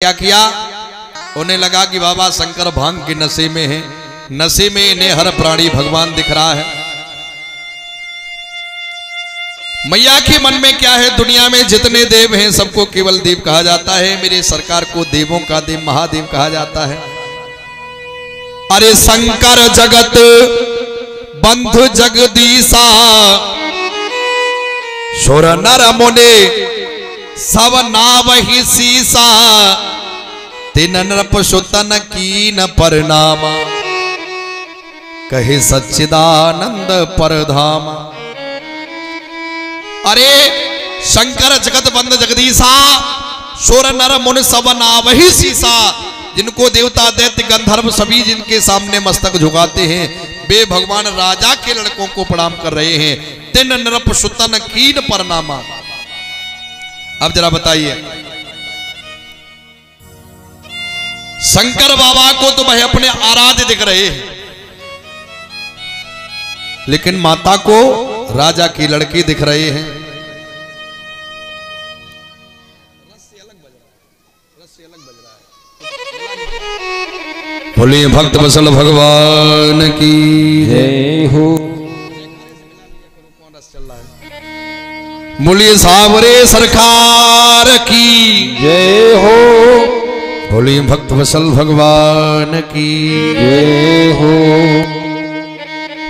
क्या किया, उन्हें लगा कि बाबा शंकर भांग के नशे में हैं, नशे में इन्हें हर प्राणी भगवान दिख रहा है। मैया के मन में क्या है, दुनिया में जितने देव हैं सबको केवल देव कहा जाता है, मेरे सरकार को देवों का देव महादेव कहा जाता है। अरे शंकर जगत बंधु जगदीशा सुर नर मुने सब नावहि सीसा तिन नृप सुतन कीन परनामा कहे सच्चिदानंद परधामा। अरे शंकर जगत बंद जगदीशा सुर नर मुनि सब नावहि सीसा, जिनको देवता दैत्य गंधर्व सभी जिनके सामने मस्तक झुकाते हैं, वे भगवान राजा के लड़कों को प्रणाम कर रहे हैं। तिन नृप सुतन कीन परनामा। अब जरा बताइए, शंकर बाबा को तो वह अपने आराध्य दिख रहे हैं, लेकिन माता को राजा की लड़की दिख रहे हैं। बोलिए भक्त वत्सल भगवान की जय हो। बोलिए सावरे सरकार की जय हो। बोलिए भक्त वत्सल भगवान की जय हो।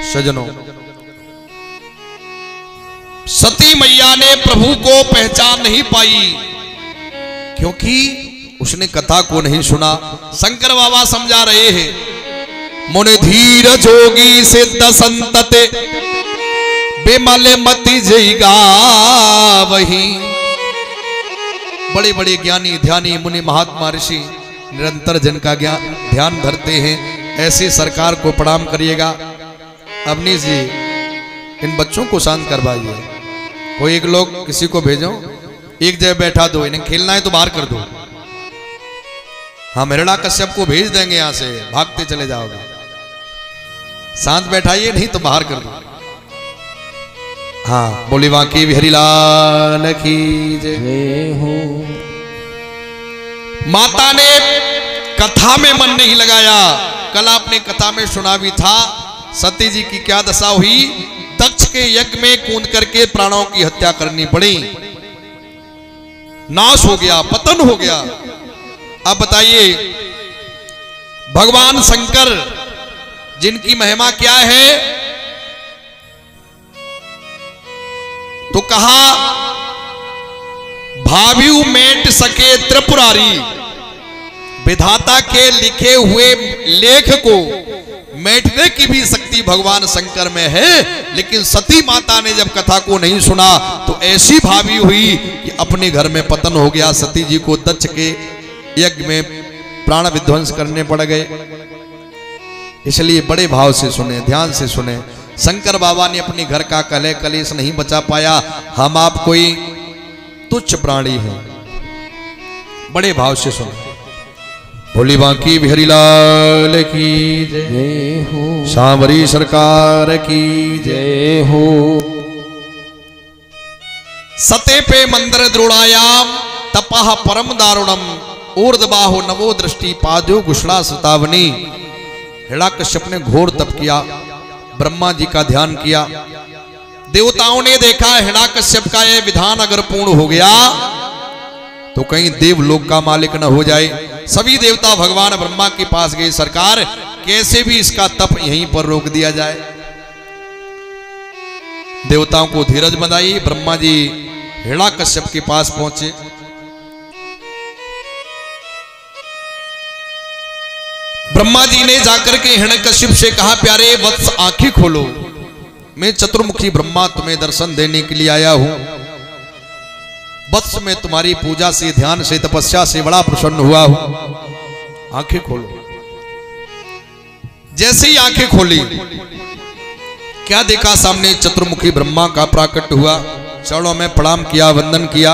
सजनों, सती मैया ने प्रभु को पहचान नहीं पाई, क्योंकि उसने कथा को नहीं सुना। शंकर बाबा समझा रहे हैं, मुनि धीर जोगी सिद्ध संतते बेमले मति जयगा वही। बड़े बड़े ज्ञानी ध्यानी मुनि महात्मा ऋषि निरंतर जन का ध्यान धरते हैं, ऐसे सरकार को प्रणाम करिएगा। अवनीश जी, इन बच्चों को शांत करवाइए। कोई एक लोग किसी को भेजो, एक जगह बैठा दो, इन्हें खेलना है तो बाहर कर दो। हम हिरण्याकश्यप को भेज देंगे, यहां से भागते चले जाओगे। शांत बैठाइए, नहीं तो बाहर कर दो। हाँ, बोली बाकी बिहारी लाल की जय हो। माता ने कथा में मन नहीं लगाया। कल आपने कथा में सुना भी था, सती जी की क्या दशा हुई। दक्ष के यज्ञ में कूद करके प्राणों की हत्या करनी पड़ी, नाश हो गया, पतन हो गया। अब बताइए, भगवान शंकर जिनकी महिमा क्या है, तो कहा भाव्यू मेट सके त्रिपुरारी। विधाता के लिखे हुए लेख को मेटने की भी शक्ति भगवान शंकर में है। लेकिन सती माता ने जब कथा को नहीं सुना तो ऐसी भावी हुई कि अपने घर में पतन हो गया। सती जी को दक्ष के यज्ञ में प्राण विध्वंस करने पड़ गए। इसलिए बड़े भाव से सुने, ध्यान से सुने। शंकर बाबा ने अपने घर का कलह कलेश नहीं बचा पाया। हम आप कोई तुच्छ प्राणी हैं, बड़े भाव से सुने। भोली बांकी बिहारी लाल की जय हो। सांवरी सरकार की जय हो। सते पे मंदिर द्रोणायाम तपह परम दारुणम ऊर्ध्वबाहो नवो दृष्टि पादो घुषणा सुतावनी। हिरण्याकश्यप ने घोर तप किया, ब्रह्मा जी का ध्यान किया। देवताओं ने देखा हिरण्याकश्यप का यह विधान अगर पूर्ण हो गया तो कहीं देवलोक का मालिक न हो जाए। सभी देवता भगवान ब्रह्मा के पास गए, सरकार कैसे भी इसका तप यहीं पर रोक दिया जाए। देवताओं को धीरज बंधाई। ब्रह्मा जी हिरण्याकश्यप के पास पहुंचे। ब्रह्मा जी ने जाकर के हिरण्याकश्यप से कहा, प्यारे वत्स आंखें खोलो, मैं चतुर्मुखी ब्रह्मा तुम्हें दर्शन देने के लिए आया हूं। वत्स में तुम्हारी पूजा से, ध्यान से, तपस्या से बड़ा प्रसन्न हुआ हूं। आंखें खोलो। जैसे ही आंखें खोली, क्या देखा सामने? चतुर्मुखी ब्रह्मा का प्राकट्य हुआ। चरणों में प्रणाम किया, वंदन किया।